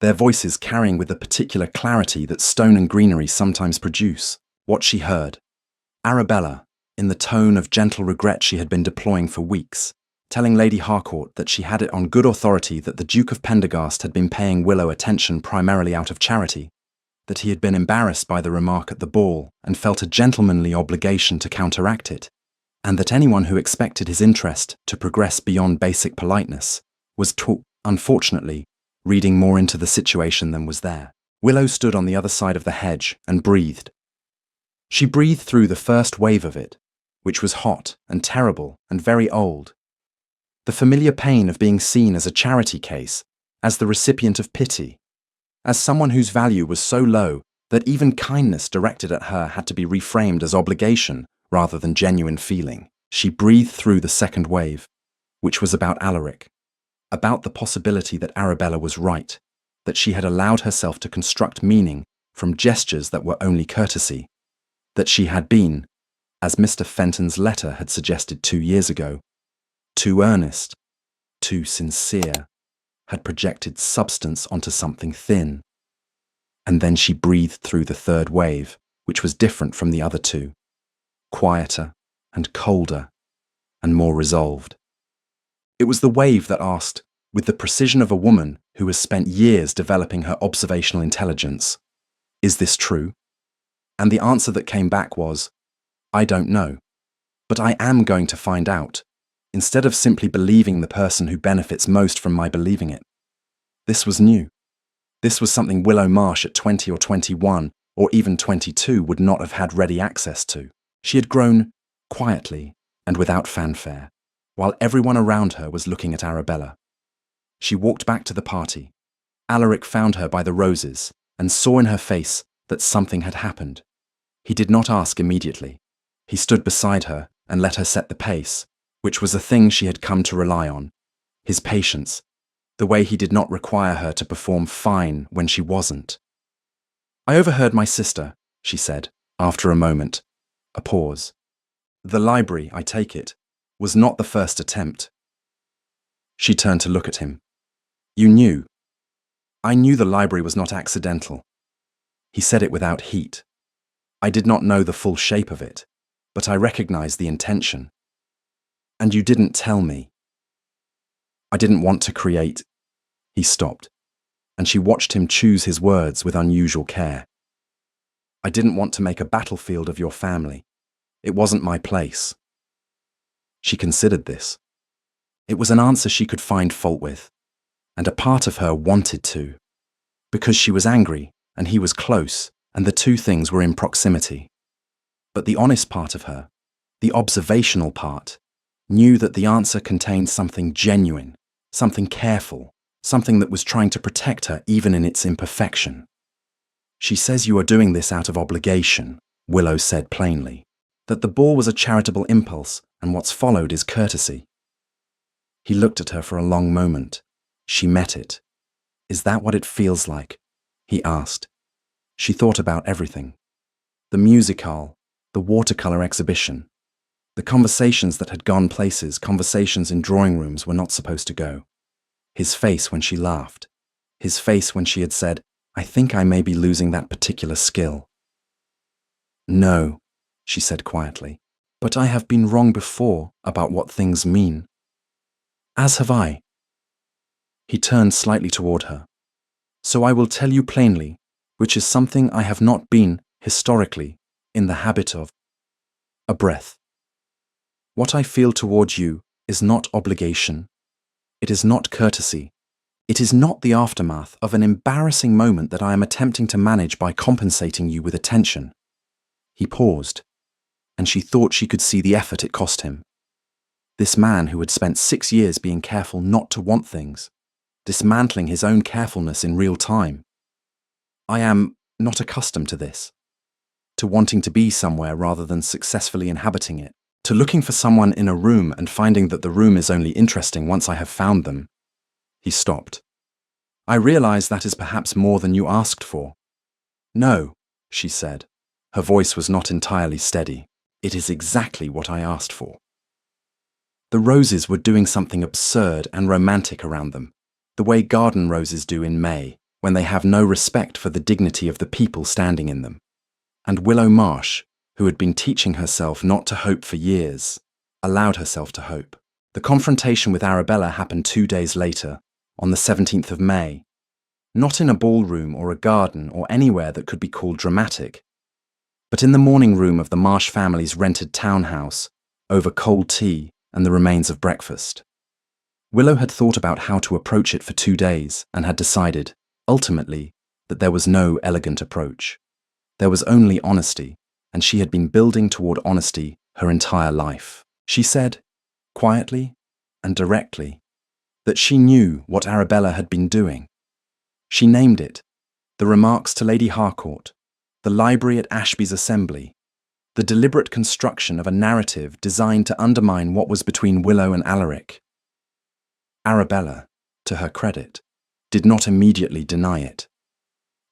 their voices carrying with the particular clarity that stone and greenery sometimes produce. What she heard. Arabella, in the tone of gentle regret she had been deploying for weeks, telling Lady Harcourt that she had it on good authority that the Duke of Pendergast had been paying Willow attention primarily out of charity, that he had been embarrassed by the remark at the ball and felt a gentlemanly obligation to counteract it, and that anyone who expected his interest to progress beyond basic politeness was, unfortunately, reading more into the situation than was there. Willow stood on the other side of the hedge and breathed. She breathed through the first wave of it, which was hot and terrible and very old. The familiar pain of being seen as a charity case, as the recipient of pity, as someone whose value was so low that even kindness directed at her had to be reframed as obligation rather than genuine feeling. She breathed through the second wave, which was about Alaric, about the possibility that Arabella was right, that she had allowed herself to construct meaning from gestures that were only courtesy, that she had been, as Mr. Fenton's letter had suggested 2 years ago, too earnest, too sincere, had projected substance onto something thin. And then she breathed through the third wave, which was different from the other two, quieter and colder and more resolved. It was the wave that asked, with the precision of a woman who has spent years developing her observational intelligence. "Is this true?" And the answer that came back was, "I don't know. But I am going to find out, instead of simply believing the person who benefits most from my believing it." This was new. This was something Willow Marsh at 20 or 21, or even 22, would not have had ready access to. She had grown quietly and without fanfare, while everyone around her was looking at Arabella. She walked back to the party. Alaric found her by the roses and saw in her face that something had happened. He did not ask immediately. He stood beside her and let her set the pace, which was a thing she had come to rely on. His patience, the way he did not require her to perform fine when she wasn't. "I overheard my sister," she said, after a moment, a pause. "The library, I take it, was not the first attempt." She turned to look at him. "You knew." "I knew the library was not accidental." He said it without heat. "I did not know the full shape of it, but I recognized the intention." "And you didn't tell me." "I didn't want to create—" He stopped, and she watched him choose his words with unusual care. "I didn't want to make a battlefield of your family. It wasn't my place." She considered this. It was an answer she could find fault with, and a part of her wanted to, because she was angry and he was close, and the two things were in proximity. But the honest part of her, the observational part, knew that the answer contained something genuine, something careful, something that was trying to protect her even in its imperfection. "She says you are doing this out of obligation," Willow said plainly, "that the ball was a charitable impulse and what's followed is courtesy." He looked at her for a long moment. She met it. "Is that what it feels like?" he asked. She thought about everything. The music hall, the watercolor exhibition, the conversations that had gone places conversations in drawing rooms were not supposed to go. His face when she laughed. His face when she had said, "I think I may be losing that particular skill." "No," she said quietly, "but I have been wrong before about what things mean." "As have I." He turned slightly toward her. "So I will tell you plainly, which is something I have not been, historically, in the habit of." A breath. "What I feel toward you is not obligation. It is not courtesy. It is not the aftermath of an embarrassing moment that I am attempting to manage by compensating you with attention." He paused, and she thought she could see the effort it cost him. This man who had spent 6 years being careful not to want things, dismantling his own carefulness in real time. "I am not accustomed to this, to wanting to be somewhere rather than successfully inhabiting it, to looking for someone in a room and finding that the room is only interesting once I have found them." He stopped. "I realize that is perhaps more than you asked for." "No," she said. Her voice was not entirely steady. "It is exactly what I asked for." The roses were doing something absurd and romantic around them, the way garden roses do in May, when they have no respect for the dignity of the people standing in them. And Willow Marsh, who had been teaching herself not to hope for years, allowed herself to hope. The confrontation with Arabella happened 2 days later, on the 17th of May. Not in a ballroom or a garden or anywhere that could be called dramatic, but in the morning room of the Marsh family's rented townhouse, over cold tea and the remains of breakfast. Willow had thought about how to approach it for 2 days and had decided, ultimately, that there was no elegant approach. There was only honesty, and she had been building toward honesty her entire life. She said, quietly and directly, that she knew what Arabella had been doing. She named it, the remarks to Lady Harcourt, the library at Ashby's assembly, the deliberate construction of a narrative designed to undermine what was between Willow and Alaric. Arabella, to her credit, did not immediately deny it.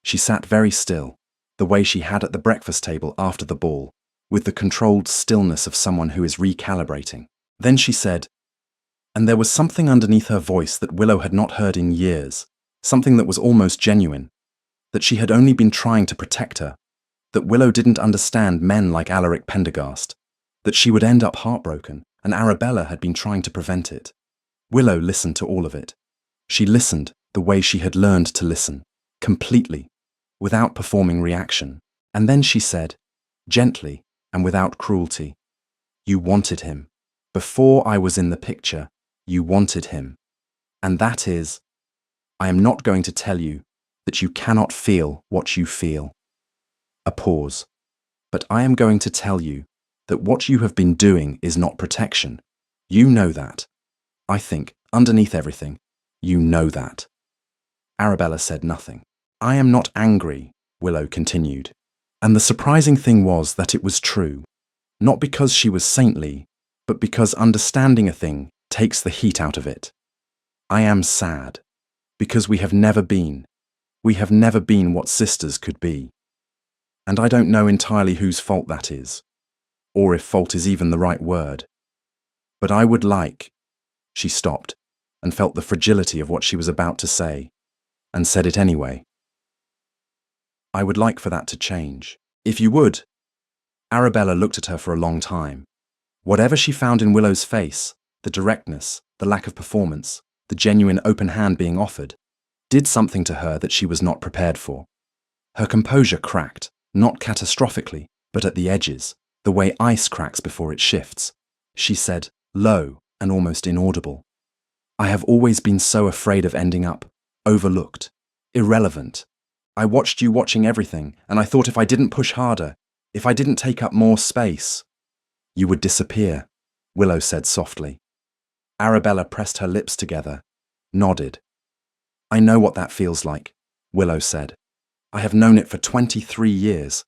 She sat very still, the way she had at the breakfast table after the ball, with the controlled stillness of someone who is recalibrating. Then she said, and there was something underneath her voice that Willow had not heard in years, something that was almost genuine, that she had only been trying to protect her, that Willow didn't understand men like Alaric Pendergast, that she would end up heartbroken, and Arabella had been trying to prevent it. Willow listened to all of it. She listened the way she had learned to listen, completely, without performing reaction. And then she said, gently and without cruelty, "You wanted him. Before I was in the picture, you wanted him. And that is, I am not going to tell you that you cannot feel what you feel." A pause. "But I am going to tell you that what you have been doing is not protection. You know that. I think, underneath everything, you know that." Arabella said nothing. "I am not angry," Willow continued. And the surprising thing was that it was true. Not because she was saintly, but because understanding a thing takes the heat out of it. "I am sad. Because we have never been. We have never been what sisters could be. And I don't know entirely whose fault that is, or if fault is even the right word. But I would like—" She stopped and felt the fragility of what she was about to say, and said it anyway. "I would like for that to change. If you would." Arabella looked at her for a long time. Whatever she found in Willow's face, the directness, the lack of performance, the genuine open hand being offered, did something to her that she was not prepared for. Her composure cracked, not catastrophically, but at the edges, the way ice cracks before it shifts. She said, low and almost inaudible, "I have always been so afraid of ending up overlooked, irrelevant. I watched you watching everything, and I thought if I didn't push harder, if I didn't take up more space, you would disappear," Willow said softly. Arabella pressed her lips together, nodded. "I know what that feels like," Willow said. "I have known it for 23 years,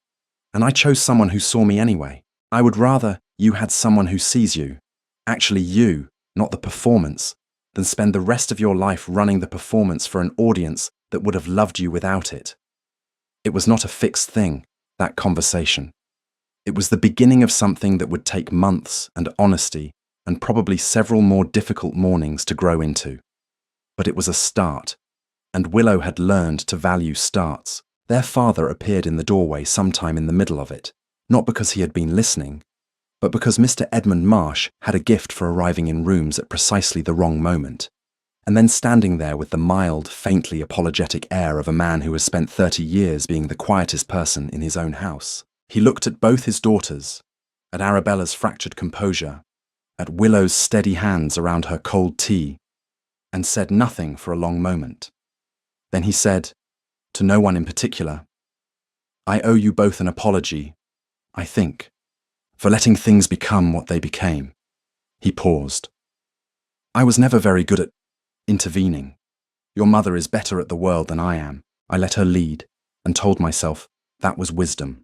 and I chose someone who saw me anyway. I would rather you had someone who sees you, actually you, not the performance, than spend the rest of your life running the performance for an audience that would have loved you without it." It was not a fixed thing, that conversation. It was the beginning of something that would take months and honesty and probably several more difficult mornings to grow into. But it was a start, and Willow had learned to value starts. Their father appeared in the doorway sometime in the middle of it, not because he had been listening, but because Mr. Edmund Marsh had a gift for arriving in rooms at precisely the wrong moment, and then standing there with the mild, faintly apologetic air of a man who has spent 30 years being the quietest person in his own house. He looked at both his daughters, at Arabella's fractured composure, at Willow's steady hands around her cold tea, and said nothing for a long moment. Then he said, to no one in particular, "I owe you both an apology, I think, for letting things become what they became." He paused. "I was never very good at intervening. Your mother is better at the world than I am. I let her lead, and told myself that was wisdom."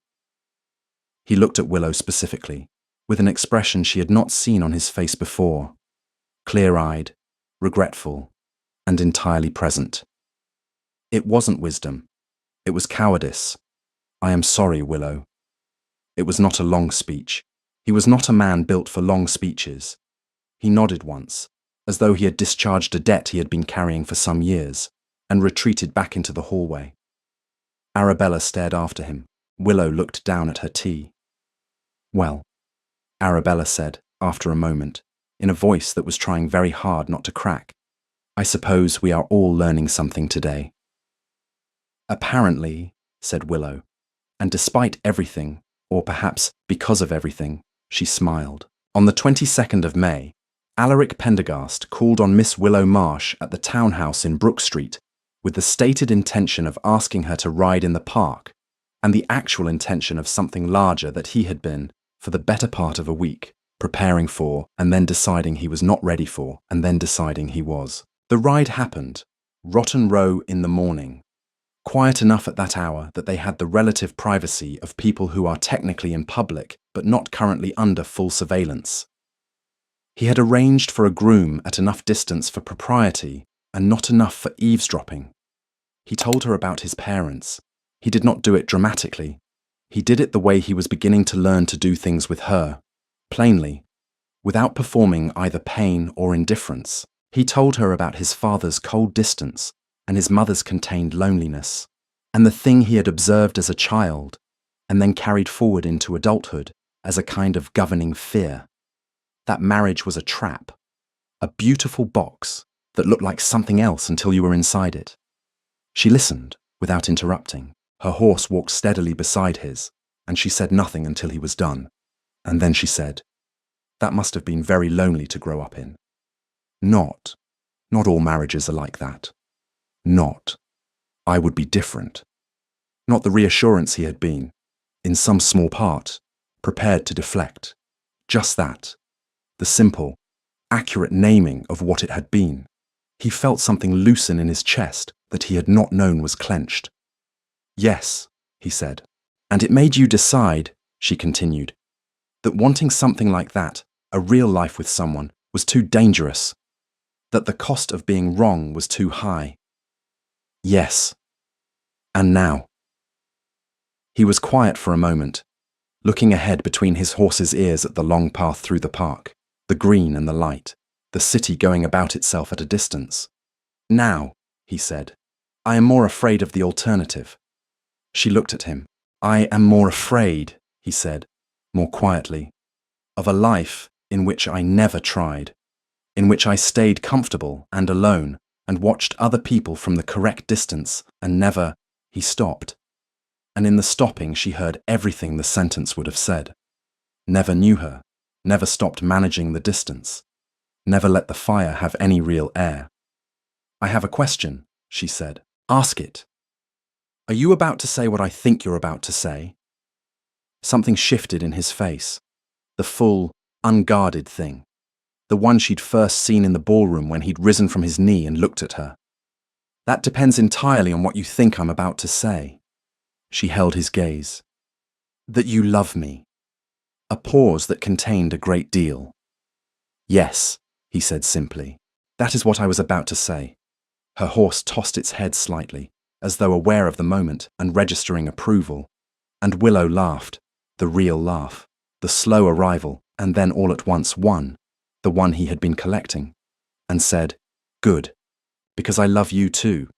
He looked at Willow specifically, with an expression she had not seen on his face before, clear-eyed, regretful, and entirely present. "It wasn't wisdom. It was cowardice. I am sorry, Willow." It was not a long speech. He was not a man built for long speeches. He nodded once, as though he had discharged a debt he had been carrying for some years, and retreated back into the hallway. Arabella stared after him. Willow looked down at her tea. "Well," Arabella said, after a moment, in a voice that was trying very hard not to crack, "I suppose we are all learning something today." "Apparently," said Willow, and despite everything, or perhaps because of everything, she smiled. On the 22nd of May, Alaric Pendergast called on Miss Willow Marsh at the townhouse in Brook Street with the stated intention of asking her to ride in the park, and the actual intention of something larger that he had been, for the better part of a week, preparing for, and then deciding he was not ready for, and then deciding he was. The ride happened, Rotten Row in the morning, quiet enough at that hour that they had the relative privacy of people who are technically in public but not currently under full surveillance. He had arranged for a groom at enough distance for propriety and not enough for eavesdropping. He told her about his parents. He did not do it dramatically. He did it the way he was beginning to learn to do things with her, plainly, without performing either pain or indifference. He told her about his father's cold distance and his mother's contained loneliness, and the thing he had observed as a child, and then carried forward into adulthood as a kind of governing fear. That marriage was a trap, a beautiful box that looked like something else until you were inside it. She listened, without interrupting. Her horse walked steadily beside his, and she said nothing until he was done. And then she said, "That must have been very lonely to grow up in." Not all marriages are like that. Not. I would be different. Not the reassurance he had been, in some small part, prepared to deflect. Just that. The simple, accurate naming of what it had been. He felt something loosen in his chest that he had not known was clenched. "Yes," he said. "And it made you decide," she continued, "that wanting something like that, a real life with someone, was too dangerous. That the cost of being wrong was too high." "Yes. And now?" He was quiet for a moment, looking ahead between his horse's ears at the long path through the park, the green and the light, the city going about itself at a distance. "Now," he said, "I am more afraid of the alternative." She looked at him. "I am more afraid," he said, more quietly, "of a life in which I never tried, in which I stayed comfortable and alone and watched other people from the correct distance and never—" He stopped. And in the stopping she heard everything the sentence would have said. Never knew her, never stopped managing the distance, never let the fire have any real air. "I have a question," she said. "Ask it. Are you about to say what I think you're about to say?" Something shifted in his face. The full, unguarded thing. The one she'd first seen in the ballroom when he'd risen from his knee and looked at her. "That depends entirely on what you think I'm about to say." She held his gaze. "That you love me." A pause that contained a great deal. "Yes," he said simply. "That is what I was about to say." Her horse tossed its head slightly, as though aware of the moment and registering approval. And Willow laughed, the real laugh, the slow arrival, and then all at once one, the one he had been collecting, and said, "Good, because I love you too."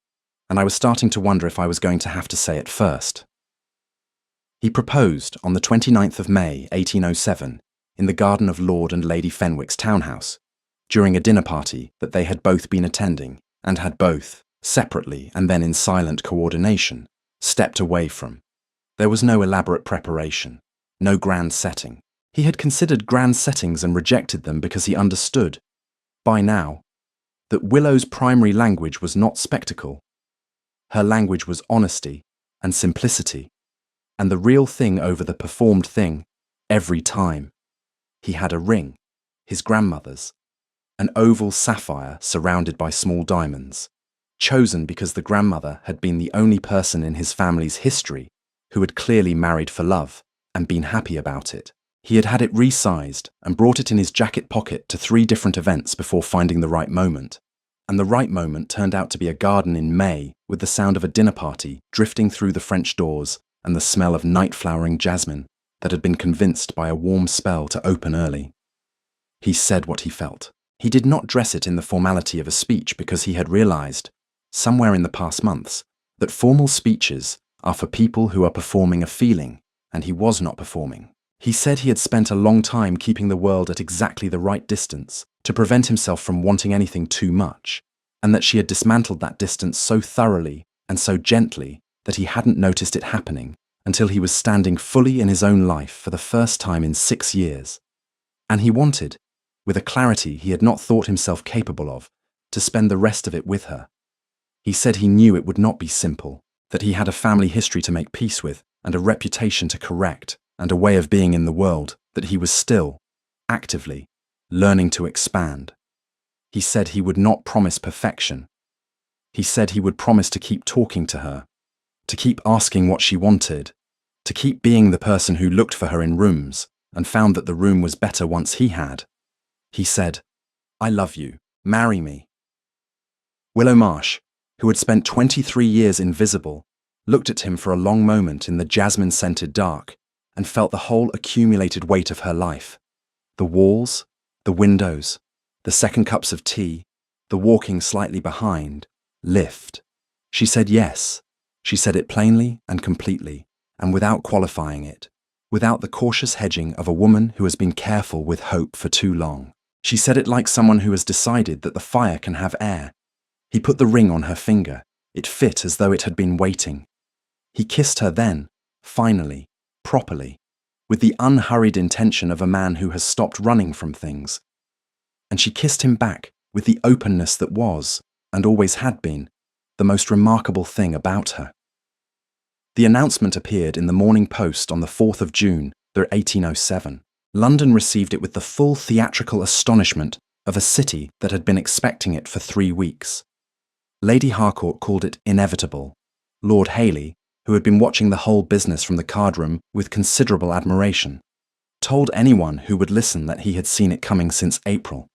And I was starting to wonder if I was going to have to say it first. He proposed on the 29th of May, 1807, in the garden of Lord and Lady Fenwick's townhouse, during a dinner party that they had both been attending, and had both, separately and then in silent coordination, stepped away from. There was no elaborate preparation, no grand setting. He had considered grand settings and rejected them because he understood, by now, that Willow's primary language was not spectacle. Her language was honesty and simplicity, and the real thing over the performed thing, every time. He had a ring, his grandmother's, an oval sapphire surrounded by small diamonds, chosen because the grandmother had been the only person in his family's history who had clearly married for love and been happy about it. He had had it resized and brought it in his jacket pocket to 3 different events before finding the right moment. And the right moment turned out to be a garden in May with the sound of a dinner party drifting through the French doors and the smell of night-flowering jasmine that had been convinced by a warm spell to open early. He said what he felt. He did not dress it in the formality of a speech because he had realized, somewhere in the past months, that formal speeches are for people who are performing a feeling, and he was not performing. He said he had spent a long time keeping the world at exactly the right distance to prevent himself from wanting anything too much, and that she had dismantled that distance so thoroughly and so gently that he hadn't noticed it happening until he was standing fully in his own life for the first time in 6 years. And he wanted, with a clarity he had not thought himself capable of, to spend the rest of it with her. He said he knew it would not be simple, that he had a family history to make peace with and a reputation to correct and a way of being in the world that he was still, actively, learning to expand. He said he would not promise perfection. He said he would promise to keep talking to her, to keep asking what she wanted, to keep being the person who looked for her in rooms and found that the room was better once he had. He said, "I love you, marry me." Willow Marsh, who had spent 23 years invisible, looked at him for a long moment in the jasmine-scented dark and felt the whole accumulated weight of her life. The walls, the windows, the second cups of tea, the walking slightly behind, lift. She said yes. She said it plainly and completely, and without qualifying it, without the cautious hedging of a woman who has been careful with hope for too long. She said it like someone who has decided that the fire can have air. He put the ring on her finger. It fit as though it had been waiting. He kissed her then, finally, properly, with the unhurried intention of a man who has stopped running from things. And she kissed him back with the openness that was, and always had been, the most remarkable thing about her. The announcement appeared in the Morning Post on the 4th of June, 1807. London received it with the full theatrical astonishment of a city that had been expecting it for 3 weeks. Lady Harcourt called it inevitable. Lord Hailey, who had been watching the whole business from the card-room with considerable admiration, told anyone who would listen that he had seen it coming since April.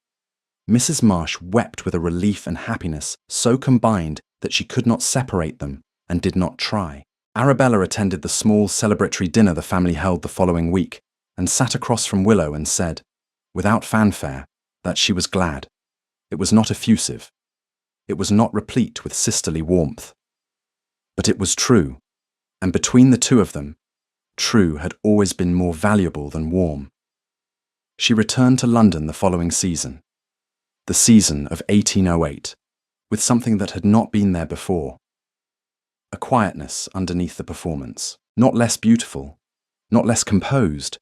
Mrs. Marsh wept with a relief and happiness so combined that she could not separate them and did not try. Arabella attended the small celebratory dinner the family held the following week and sat across from Willow and said, without fanfare, that she was glad. It was not effusive. It was not replete with sisterly warmth. But it was true, and between the two of them, true had always been more valuable than warm. She returned to London the following season, the season of 1808, with something that had not been there before. A quietness underneath the performance, not less beautiful, not less composed,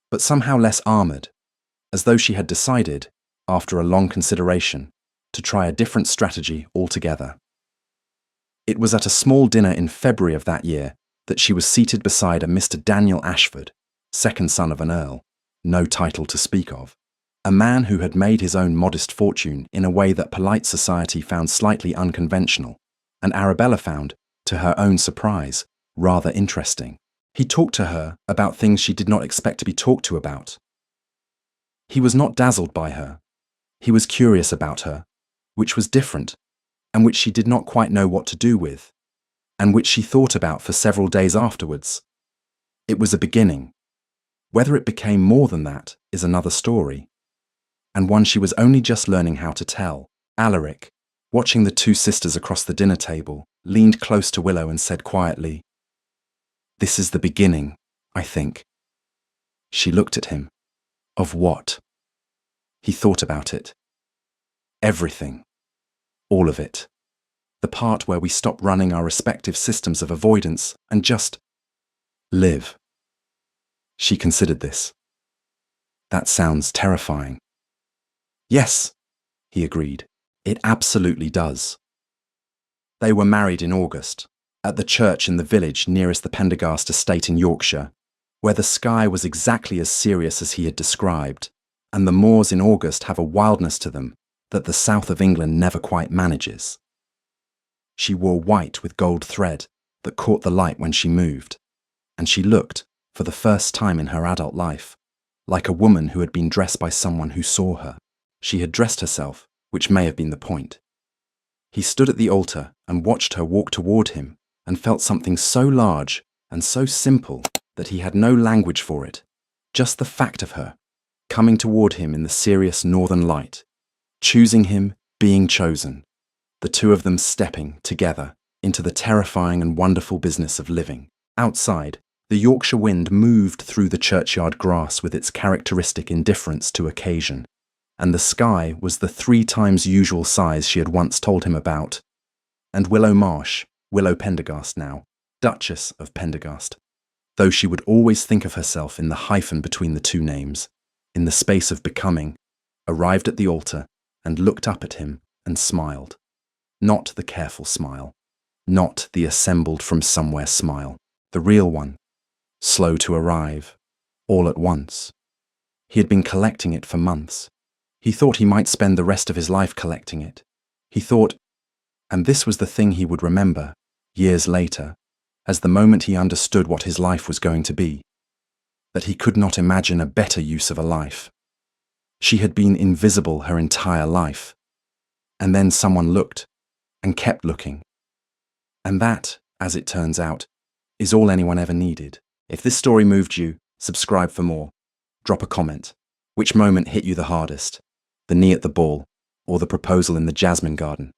but somehow less armoured, as though she had decided, after a long consideration, to try a different strategy altogether. It was at a small dinner in February of that year that she was seated beside a Mr. Daniel Ashford, second son of an earl, no title to speak of, a man who had made his own modest fortune in a way that polite society found slightly unconventional, and Arabella found, to her own surprise, rather interesting. He talked to her about things she did not expect to be talked to about. He was not dazzled by her. He was curious about her, which was different, and which she did not quite know what to do with, and which she thought about for several days afterwards. It was a beginning. Whether it became more than that is another story, and one she was only just learning how to tell. Alaric, watching the two sisters across the dinner table, leaned close to Willow and said quietly, "This is the beginning, I think." She looked at him. Of what? He thought about it. Everything. All of it. The part where we stop running our respective systems of avoidance and just live. She considered this. That sounds terrifying. Yes, he agreed. It absolutely does. They were married in August, at the church in the village nearest the Pendergast estate in Yorkshire, where the sky was exactly as serious as he had described, and the moors in August have a wildness to them that the south of England never quite manages. She wore white with gold thread that caught the light when she moved, and she looked, for the first time in her adult life, like a woman who had been dressed by someone who saw her. She had dressed herself, which may have been the point. He stood at the altar and watched her walk toward him and felt something so large and so simple that he had no language for it, just the fact of her, coming toward him in the serious northern light, choosing him, being chosen, the two of them stepping, together, into the terrifying and wonderful business of living. Outside, the Yorkshire wind moved through the churchyard grass with its characteristic indifference to occasion, and the sky was the 3 times usual size she had once told him about. And Willow Marsh, Willow Pendergast now, Duchess of Pendergast, though she would always think of herself in the hyphen between the two names, in the space of becoming, arrived at the altar and looked up at him and smiled. Not the careful smile, not the assembled from somewhere smile, the real one, slow to arrive, all at once. He had been collecting it for months. He thought he might spend the rest of his life collecting it. He thought, and this was the thing he would remember, years later, as the moment he understood what his life was going to be, that he could not imagine a better use of a life. She had been invisible her entire life. And then someone looked, and kept looking. And that, as it turns out, is all anyone ever needed. If this story moved you, subscribe for more. Drop a comment. Which moment hit you the hardest? The knee at the ball, or the proposal in the jasmine garden?